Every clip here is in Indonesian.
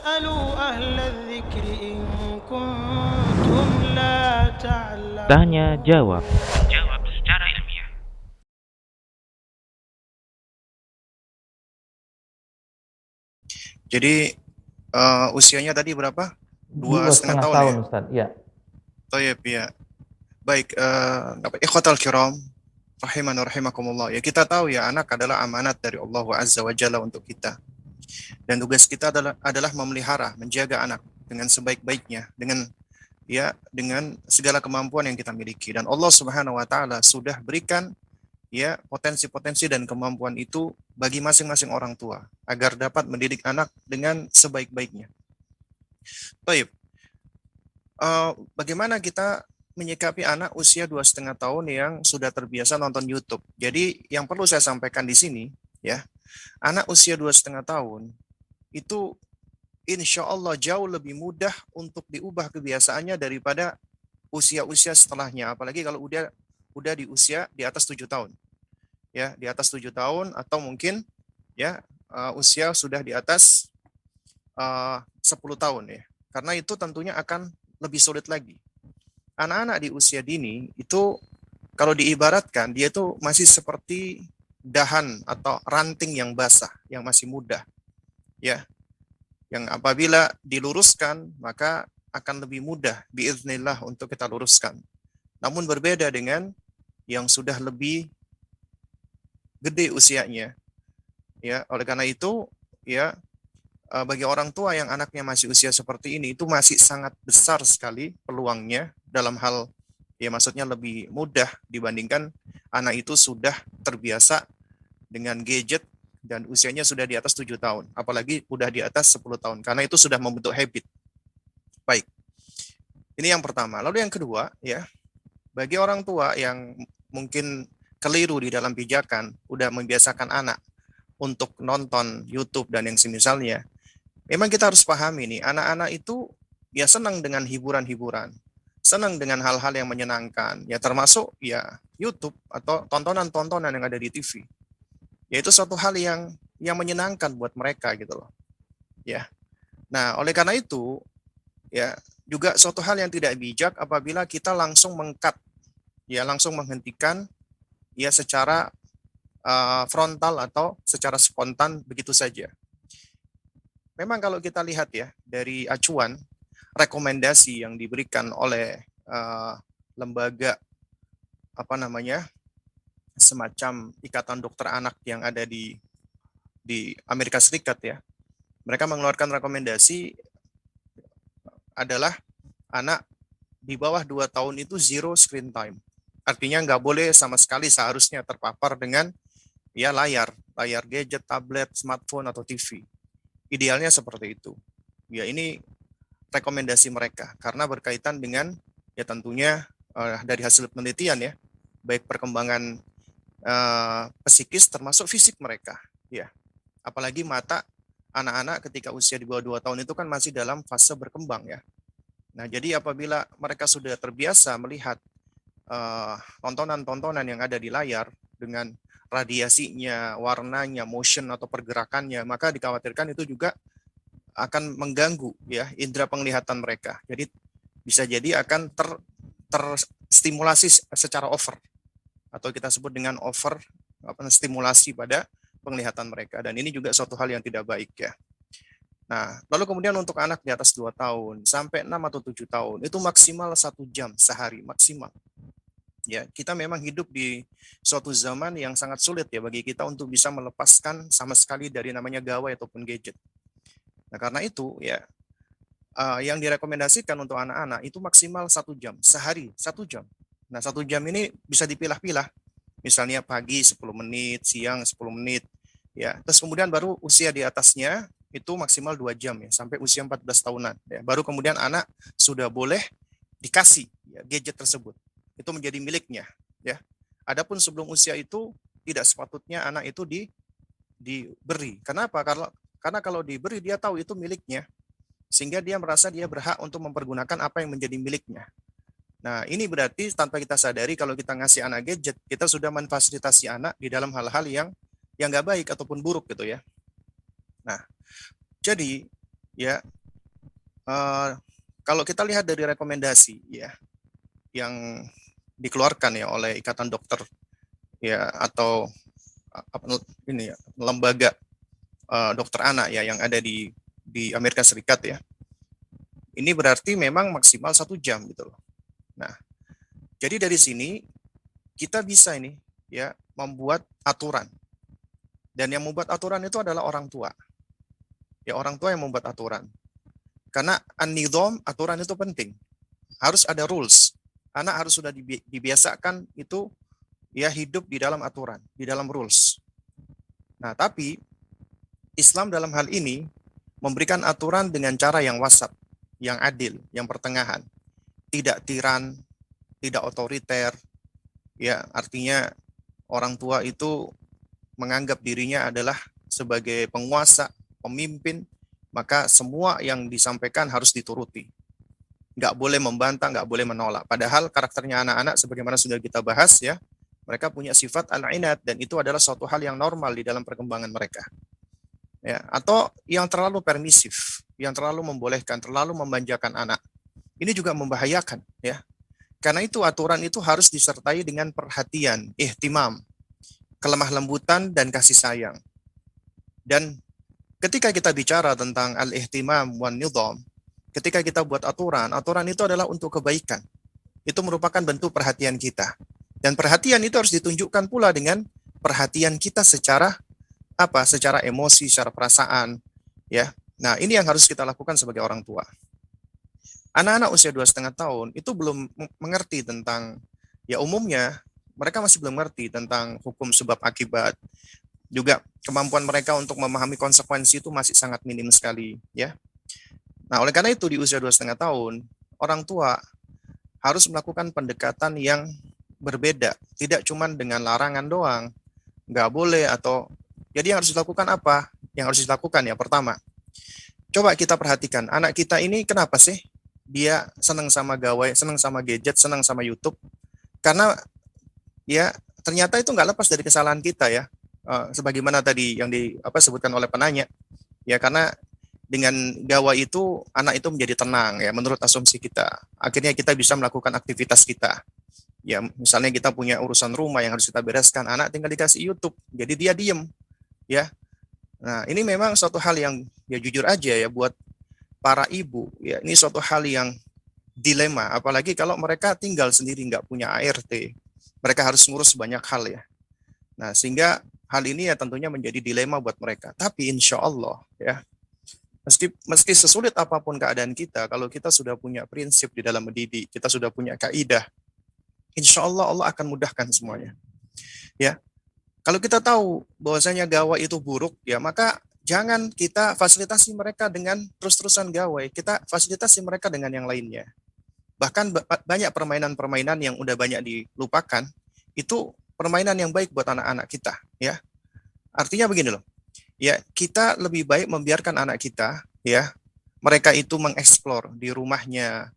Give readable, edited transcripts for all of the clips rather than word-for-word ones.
فاسألوا أهل الذكر إن كنتم لا Tanya تعلمون. jawab. Jawab secara ilmiah. Jadi usianya tadi berapa? Dua Dua setengah setengah tahun ya? tahun, Ustaz. Ya. Toyib ya. Baik, ikhwatal kiram, rahiman wa rahimakumullah. Ya kita tahu ya anak adalah amanat dari Allah Azza wa Jalla untuk kita. Dan tugas kita adalah memelihara, menjaga anak dengan sebaik-baiknya, dengan segala kemampuan yang kita miliki. Dan Allah Subhanahu wa taala sudah berikan ya potensi-potensi dan kemampuan itu bagi masing-masing orang tua agar dapat mendidik anak dengan sebaik-baiknya. Baik, bagaimana kita menyikapi anak usia 2,5 tahun yang sudah terbiasa nonton YouTube? Jadi yang perlu saya sampaikan di sini ya, anak usia 2,5 tahun itu insya Allah jauh lebih mudah untuk diubah kebiasaannya daripada usia-usia setelahnya, apalagi kalau udah di usia di atas 7 tahun. Ya, di atas 7 tahun atau mungkin ya usia sudah di atas 10 tahun ya. Karena itu tentunya akan lebih sulit lagi. Anak-anak di usia dini itu kalau diibaratkan dia itu masih seperti dahan atau ranting yang basah, yang masih muda. Ya. Yang apabila diluruskan maka akan lebih mudah biiznillah untuk kita luruskan. Namun berbeda dengan yang sudah lebih gede usianya. Ya, oleh karena itu ya bagi orang tua yang anaknya masih usia seperti ini itu masih sangat besar sekali peluangnya dalam hal ya maksudnya lebih mudah dibandingkan anak itu sudah terbiasa dengan gadget dan usianya sudah di atas 7 tahun, apalagi udah di atas 10 tahun karena itu sudah membentuk habit. Baik. Ini yang pertama. Lalu yang kedua ya, bagi orang tua yang mungkin keliru di dalam pijakan, udah membiasakan anak untuk nonton YouTube dan yang semisalnya, memang kita harus pahami nih, anak-anak itu ya senang dengan hiburan-hiburan, senang dengan hal-hal yang menyenangkan, ya termasuk ya YouTube atau tontonan-tontonan yang ada di TV. Ya itu suatu hal yang menyenangkan buat mereka gitu loh. Ya. Nah, oleh karena itu ya juga suatu hal yang tidak bijak apabila kita langsung meng-cut, ya langsung menghentikan ya secara frontal atau secara spontan begitu saja. Memang kalau kita lihat ya dari acuan rekomendasi yang diberikan oleh lembaga apa namanya semacam ikatan dokter anak yang ada di Amerika Serikat ya, mereka mengeluarkan rekomendasi adalah anak di bawah 2 tahun itu zero screen time. Artinya nggak boleh sama sekali seharusnya terpapar dengan ya layar gadget, tablet, smartphone atau TV. Idealnya seperti itu. Ya ini rekomendasi mereka karena berkaitan dengan ya tentunya dari hasil penelitian ya, baik perkembangan psikis termasuk fisik mereka ya. Apalagi mata anak-anak ketika usia di bawah 2 tahun itu kan masih dalam fase berkembang ya. Nah, jadi apabila mereka sudah terbiasa melihat tontonan-tontonan yang ada di layar dengan radiasinya, warnanya, motion atau pergerakannya, maka dikhawatirkan itu juga akan mengganggu ya indera penglihatan mereka. Jadi bisa jadi akan terstimulasi secara over atau kita sebut dengan over stimulasi pada penglihatan mereka, dan ini juga suatu hal yang tidak baik ya. Nah, lalu kemudian untuk anak di atas 2 tahun sampai 6 atau 7 tahun itu maksimal 1 jam sehari maksimal. Ya, kita memang hidup di suatu zaman yang sangat sulit ya bagi kita untuk bisa melepaskan sama sekali dari namanya gawai ataupun gadget. Nah, karena itu ya yang direkomendasikan untuk anak-anak itu maksimal 1 jam sehari, 1 jam. Nah, 1 jam ini bisa dipilah-pilah. Misalnya pagi 10 menit, siang 10 menit. Ya, terus kemudian baru usia di atasnya itu maksimal 2 jam ya, sampai usia 14 tahunan. Ya, baru kemudian anak sudah boleh dikasih ya, gadget tersebut. Itu menjadi miliknya. Ya. Adapun sebelum usia itu tidak sepatutnya anak itu diberi. Kenapa? Karena kalau diberi dia tahu itu miliknya. Sehingga dia merasa dia berhak untuk mempergunakan apa yang menjadi miliknya. Nah, ini berarti tanpa kita sadari kalau kita ngasih anak gadget, kita sudah memfasilitasi anak di dalam hal-hal yang nggak baik ataupun buruk gitu ya. Nah, jadi ya eh, kalau kita lihat dari rekomendasi ya yang dikeluarkan ya oleh Ikatan Dokter ya atau apa ini ya, lembaga dokter anak ya yang ada di Amerika Serikat ya. Ini berarti memang maksimal 1 jam gitu loh. Nah, jadi dari sini kita bisa ini ya membuat aturan. Dan yang membuat aturan itu adalah orang tua. Ya orang tua yang membuat aturan. Karena an-nidham, aturan itu penting. Harus ada rules. Anak harus sudah dibiasakan itu ya hidup di dalam aturan, di dalam rules. Nah, tapi Islam dalam hal ini memberikan aturan dengan cara yang wasat, yang adil, yang pertengahan. Tidak tiran, tidak otoriter. Ya, artinya orang tua itu menganggap dirinya adalah sebagai penguasa, pemimpin, maka semua yang disampaikan harus dituruti. Nggak boleh membantah, nggak boleh menolak. Padahal karakternya anak-anak, sebagaimana sudah kita bahas ya, mereka punya sifat al-inat, dan itu adalah suatu hal yang normal di dalam perkembangan mereka. Ya, atau yang terlalu permisif, yang terlalu membolehkan, terlalu memanjakan anak. Ini juga membahayakan ya. Karena itu aturan itu harus disertai dengan perhatian, ihtimam, kelemah lembutan dan kasih sayang. Dan ketika kita bicara tentang al-ihtimam wan nidham, ketika kita buat aturan, aturan itu adalah untuk kebaikan. Itu merupakan bentuk perhatian kita. Dan perhatian itu harus ditunjukkan pula dengan perhatian kita secara apa? Secara emosi, secara perasaan, ya. Nah, ini yang harus kita lakukan sebagai orang tua. Anak-anak usia 2,5 tahun itu belum mengerti tentang, ya umumnya mereka masih belum mengerti tentang hukum sebab akibat. Juga kemampuan mereka untuk memahami konsekuensi itu masih sangat minim sekali, ya. Nah, oleh karena itu di usia 2,5 tahun, orang tua harus melakukan pendekatan yang berbeda, tidak cuma dengan larangan doang, nggak boleh atau jadi yang harus dilakukan apa? Yang harus dilakukan ya pertama, coba kita perhatikan anak kita ini kenapa sih dia senang sama gawai, senang sama gadget, senang sama YouTube? Karena ya ternyata itu nggak lepas dari kesalahan kita ya. Sebagaimana tadi yang sebutkan oleh penanya, ya karena dengan gawai itu anak itu menjadi tenang ya menurut asumsi kita. Akhirnya kita bisa melakukan aktivitas kita. Ya misalnya kita punya urusan rumah yang harus kita bereskan, anak tinggal dikasih YouTube, jadi dia diem ya. Nah ini memang suatu hal yang ya jujur aja ya buat para ibu ya, ini suatu hal yang dilema, apalagi kalau mereka tinggal sendiri nggak punya ART, mereka harus ngurus banyak hal ya. Nah sehingga hal ini ya tentunya menjadi dilema buat mereka. Tapi insya Allah ya, meski sesulit apapun keadaan kita, kalau kita sudah punya prinsip di dalam mendidik, kita sudah punya kaidah, insya Allah Allah akan mudahkan semuanya. Ya, kalau kita tahu bahwasanya gawai itu buruk, ya maka jangan kita fasilitasi mereka dengan terus-terusan gawai. Kita fasilitasi mereka dengan yang lainnya. Bahkan banyak permainan-permainan yang udah banyak dilupakan, itu permainan yang baik buat anak-anak kita. Ya, artinya begini loh. Ya, kita lebih baik membiarkan anak kita, ya, mereka itu mengeksplor di rumahnya.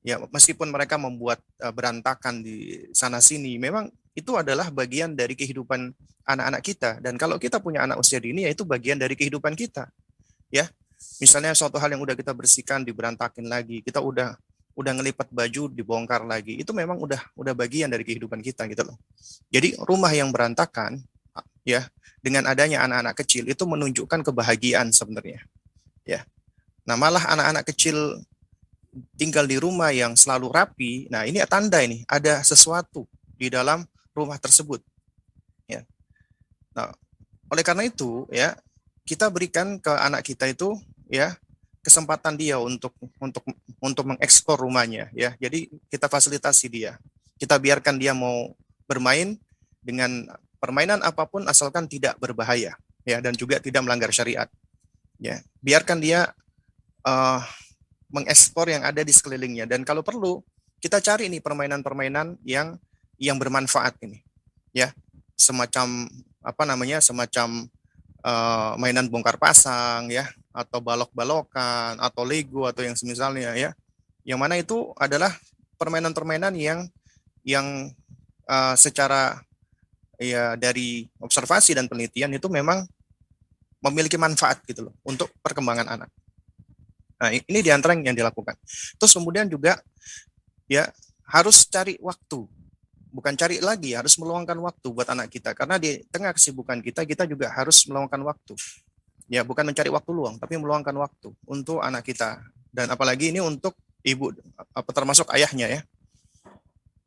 Ya, meskipun mereka membuat berantakan di sana sini, memang itu adalah bagian dari kehidupan anak-anak kita. Dan kalau kita punya anak usia dini, ya itu bagian dari kehidupan kita. Ya, misalnya suatu hal yang udah kita bersihkan diberantakin lagi, kita udah ngelipat baju dibongkar lagi, itu memang udah bagian dari kehidupan kita gitu loh. Jadi rumah yang berantakan, ya, dengan adanya anak-anak kecil itu menunjukkan kebahagiaan sebenarnya. Ya, nah malah anak-anak kecil tinggal di rumah yang selalu rapi, nah ini tanda ini ada sesuatu di dalam rumah tersebut. Ya. Nah, oleh karena itu ya kita berikan ke anak kita itu ya kesempatan dia untuk mengeksplor rumahnya ya. Jadi kita fasilitasi dia. Kita biarkan dia mau bermain dengan permainan apapun asalkan tidak berbahaya ya dan juga tidak melanggar syariat. Ya, biarkan dia mengeksplor yang ada di sekelilingnya, dan kalau perlu kita cari nih permainan-permainan yang bermanfaat ini ya, semacam semacam mainan bongkar pasang ya, atau balok-balokan atau Lego atau yang semisalnya ya, yang mana itu adalah permainan-permainan yang secara ya dari observasi dan penelitian itu memang memiliki manfaat gitu loh untuk perkembangan anak Nah, ini di antara yang dilakukan. Terus kemudian juga ya harus cari waktu, bukan cari lagi, harus meluangkan waktu buat anak kita, karena di tengah kesibukan kita, kita juga harus meluangkan waktu. Ya, bukan mencari waktu luang, tapi meluangkan waktu untuk anak kita. Dan apalagi ini untuk ibu, termasuk ayahnya ya,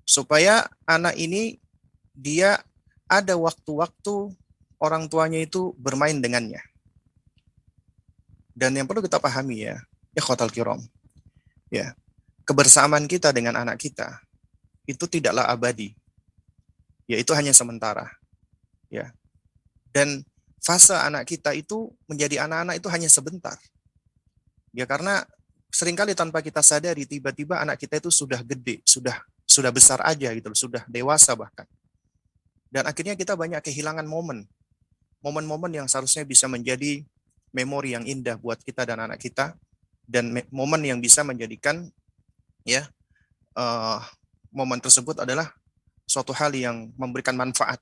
supaya anak ini dia ada waktu-waktu orang tuanya itu bermain dengannya. Dan yang perlu kita pahami ya, ikhwatal kiram, ya, kebersamaan kita dengan anak kita itu tidaklah abadi, yaitu hanya sementara, ya. Dan fase anak kita itu menjadi anak-anak itu hanya sebentar, ya, karena seringkali tanpa kita sadari tiba-tiba anak kita itu sudah gede, sudah besar aja gitu, sudah dewasa bahkan. Dan akhirnya kita banyak kehilangan momen-momen yang seharusnya bisa menjadi memori yang indah buat kita dan anak kita, dan momen yang bisa menjadikan ya momen tersebut adalah suatu hal yang memberikan manfaat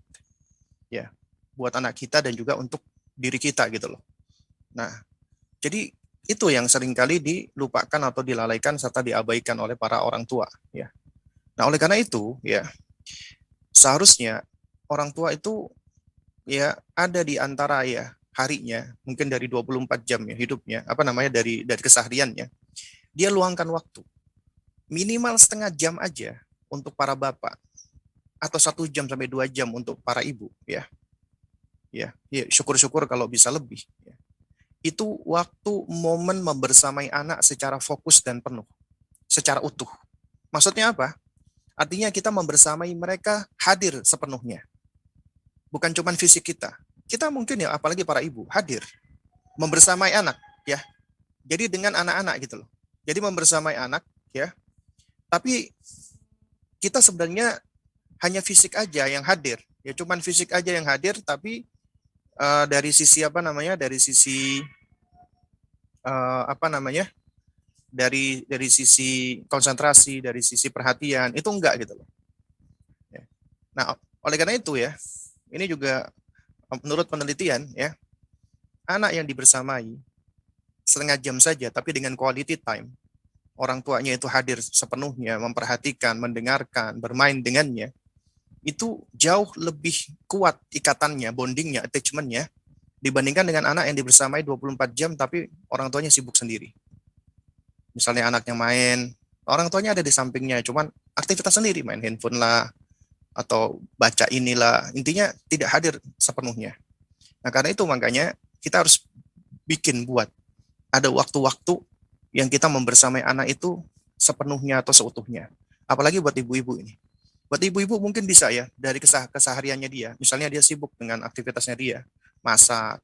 ya buat anak kita dan juga untuk diri kita gitu loh. Nah, jadi itu yang seringkali dilupakan atau dilalaikan serta diabaikan oleh para orang tua ya. Nah, oleh karena itu ya seharusnya orang tua itu ya ada di antara ya harinya, mungkin dari 24 jam ya hidupnya, dari kesehariannya, dia luangkan waktu minimal setengah jam aja untuk para bapak, atau 1 jam sampai 2 jam untuk para ibu ya. Ya, syukur-syukur kalau bisa lebih ya. Itu waktu momen membersamai anak secara fokus dan penuh, secara utuh. Maksudnya apa? Artinya kita membersamai mereka hadir sepenuhnya. Bukan cuma fisik kita. Kita mungkin ya, apalagi para ibu, hadir membersamai anak ya. Jadi dengan anak-anak gitu loh. Jadi membersamai anak ya. Tapi kita sebenarnya hanya fisik aja yang hadir. Ya cuman fisik aja yang hadir, tapi dari sisi dari sisi dari sisi konsentrasi, dari sisi perhatian itu enggak gitu loh. Ya. Nah, oleh karena itu ya, ini juga menurut penelitian ya, anak yang dibersamai setengah jam saja tapi dengan quality time, orang tuanya itu hadir sepenuhnya, memperhatikan, mendengarkan, bermain dengannya, itu jauh lebih kuat ikatannya, bondingnya, attachmentnya, dibandingkan dengan anak yang dibersamai 24 jam tapi orang tuanya sibuk sendiri. Misalnya anaknya main, orang tuanya ada di sampingnya, cuman aktivitas sendiri, main handphone lah, atau baca inilah, intinya tidak hadir sepenuhnya. Nah, karena itu makanya kita harus buat ada waktu-waktu yang kita membersamai anak itu sepenuhnya atau seutuhnya. Apalagi buat ibu-ibu ini. Buat ibu-ibu mungkin bisa ya, dari kesehariannya dia, misalnya dia sibuk dengan aktivitasnya dia, masak,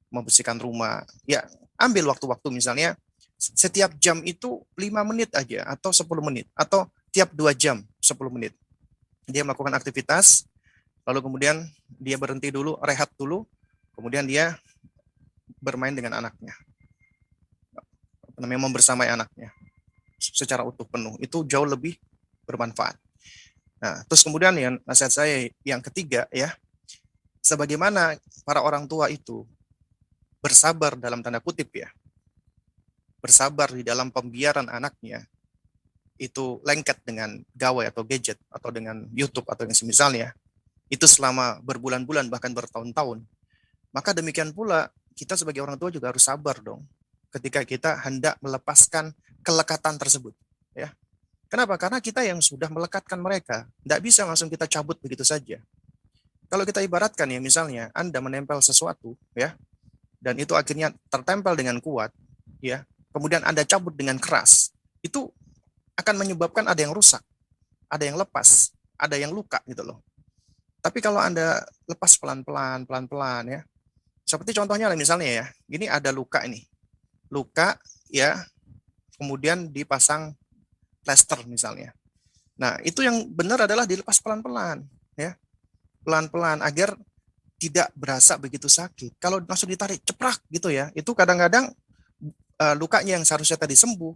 membersihkan rumah, ya ambil waktu-waktu misalnya setiap jam itu 5 menit aja, atau 10 menit, atau tiap 2 jam 10 menit. Dia melakukan aktivitas, lalu kemudian dia berhenti dulu, rehat dulu, kemudian dia bermain dengan anaknya. Membersamai anaknya secara utuh penuh, itu jauh lebih bermanfaat. Nah, terus kemudian yang nasihat saya yang ketiga ya, sebagaimana para orang tua itu bersabar dalam tanda kutip ya, bersabar di dalam pembiaran anaknya itu lengket dengan gawai atau gadget atau dengan YouTube atau yang semisalnya, itu selama berbulan-bulan bahkan bertahun-tahun, maka demikian pula kita sebagai orang tua juga harus sabar dong ketika kita hendak melepaskan kelekatan tersebut ya. Kenapa? Karena kita yang sudah melekatkan mereka, tidak bisa langsung kita cabut begitu saja. Kalau kita ibaratkan ya, misalnya Anda menempel sesuatu ya, dan itu akhirnya tertempel dengan kuat ya, kemudian Anda cabut dengan keras, itu akan menyebabkan ada yang rusak, ada yang lepas, ada yang luka gitu loh. Tapi kalau Anda lepas pelan-pelan ya, seperti contohnya misalnya ya, ini ada luka ya, kemudian dipasang plester misalnya. Nah, itu yang benar adalah dilepas pelan-pelan ya. Pelan-pelan agar tidak berasa begitu sakit. Kalau langsung ditarik ceprak gitu ya, itu kadang-kadang lukanya yang seharusnya tadi sembuh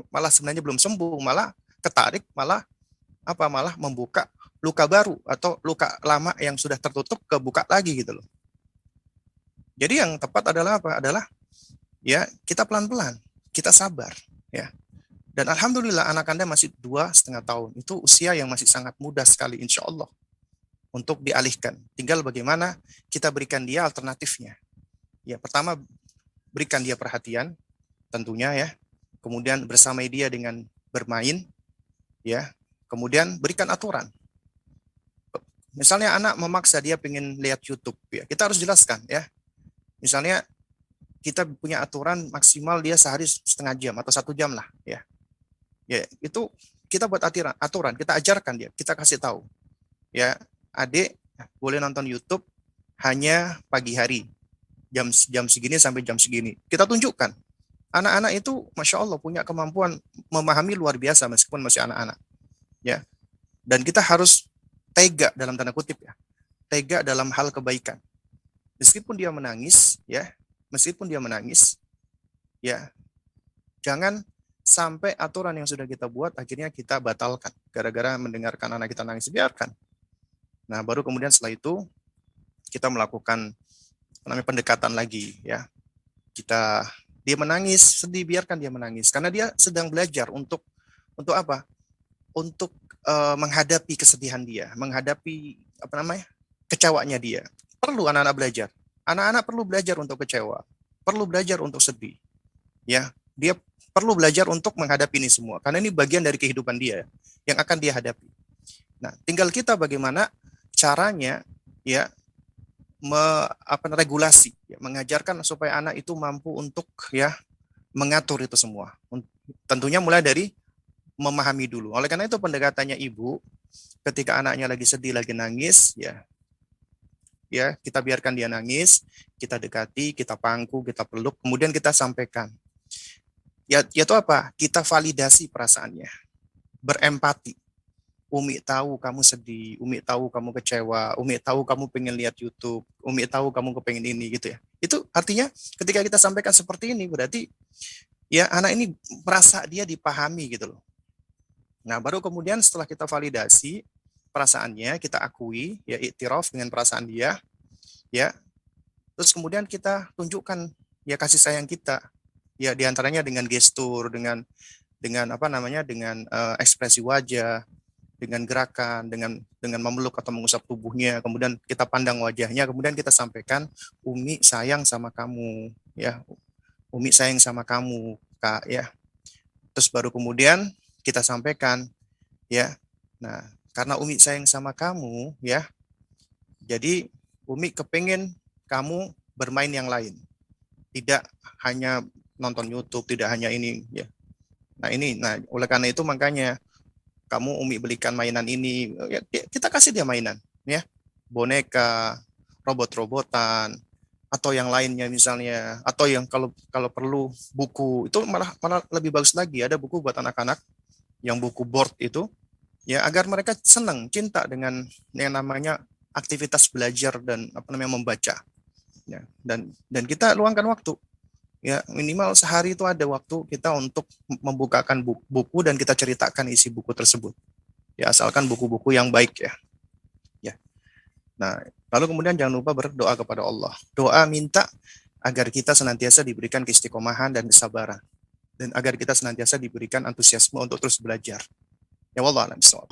malah sebenarnya belum sembuh, malah ketarik, malah membuka luka baru atau luka lama yang sudah tertutup kebuka lagi gitu loh. Jadi yang tepat adalah ya kita pelan-pelan. kita sabar, ya. Dan alhamdulillah anak Anda masih 2,5 tahun. Itu usia yang masih sangat mudah sekali insya Allah untuk dialihkan. Tinggal bagaimana kita berikan dia alternatifnya. Ya, pertama berikan dia perhatian tentunya ya. Kemudian bersamai dia dengan bermain ya. Kemudian berikan aturan. Misalnya anak memaksa dia pengen lihat YouTube ya. Kita harus jelaskan ya. Misalnya kita punya aturan maksimal dia sehari setengah jam atau 1 jam lah ya. Ya, itu kita buat aturan, kita ajarkan dia, kita kasih tahu. Ya, adik boleh nonton YouTube hanya pagi hari. Jam segini sampai jam segini. Kita tunjukkan. Anak-anak itu Masya Allah punya kemampuan memahami luar biasa meskipun masih anak-anak. Ya. Dan kita harus tega dalam tanda kutip ya. Tega dalam hal kebaikan. Meskipun dia menangis, ya, ya, jangan sampai aturan yang sudah kita buat akhirnya kita batalkan gara-gara mendengarkan anak kita nangis, biarkan. Nah, baru kemudian setelah itu kita melakukan pendekatan lagi, ya. Dia menangis, sedih, biarkan dia menangis karena dia sedang belajar untuk apa? Untuk menghadapi kesedihan dia, menghadapi kecewanya dia. Perlu anak-anak belajar. Anak-anak perlu belajar untuk kecewa, perlu belajar untuk sedih. Ya, dia perlu belajar untuk menghadapi ini semua karena ini bagian dari kehidupan dia yang akan dia hadapi. Nah, tinggal kita bagaimana caranya ya regulasi, ya, mengajarkan supaya anak itu mampu untuk ya mengatur itu semua. Tentunya mulai dari memahami dulu. Oleh karena itu pendekatannya ibu ketika anaknya lagi sedih, lagi nangis, ya kita biarkan dia nangis, kita dekati, kita pangku, kita peluk, kemudian kita sampaikan. Ya itu apa? Kita validasi perasaannya, berempati. Umi tahu kamu sedih, Umi tahu kamu kecewa, Umi tahu kamu pengen lihat YouTube, Umi tahu kamu kepengen ini gitu ya. Itu artinya ketika kita sampaikan seperti ini berarti ya anak ini merasa dia dipahami gitu loh. Nah, baru kemudian setelah kita validasi perasaannya, kita akui, ya iktiraf dengan perasaan dia, ya. Terus kemudian kita tunjukkan ya kasih sayang kita, ya diantaranya dengan gestur, dengan dengan ekspresi wajah, dengan gerakan, dengan memeluk atau mengusap tubuhnya, kemudian kita pandang wajahnya, kemudian kita sampaikan, Umi sayang sama kamu, ya, Umi sayang sama kamu, Kak, ya. Terus baru kemudian kita sampaikan, ya, nah, karena Umi sayang sama kamu, ya, jadi Umi kepengen kamu bermain yang lain, tidak hanya nonton YouTube, tidak hanya ini, ya. Nah, oleh karena itu makanya kamu Umi belikan mainan ini, ya, kita kasih dia mainan, ya, boneka, robot-robotan, atau yang lainnya misalnya, atau yang kalau perlu buku, itu malah lebih bagus lagi, ada buku buat anak-anak, yang buku board itu, ya agar mereka senang, cinta dengan yang namanya aktivitas belajar dan membaca, ya, dan kita luangkan waktu. Ya, minimal sehari itu ada waktu kita untuk membukakan buku dan kita ceritakan isi buku tersebut. Ya, asalkan buku-buku yang baik ya. Ya. Nah, lalu kemudian jangan lupa berdoa kepada Allah. Doa minta agar kita senantiasa diberikan keistiqomahan dan kesabaran dan agar kita senantiasa diberikan antusiasme untuk terus belajar. Ya Allah, alam bisawab.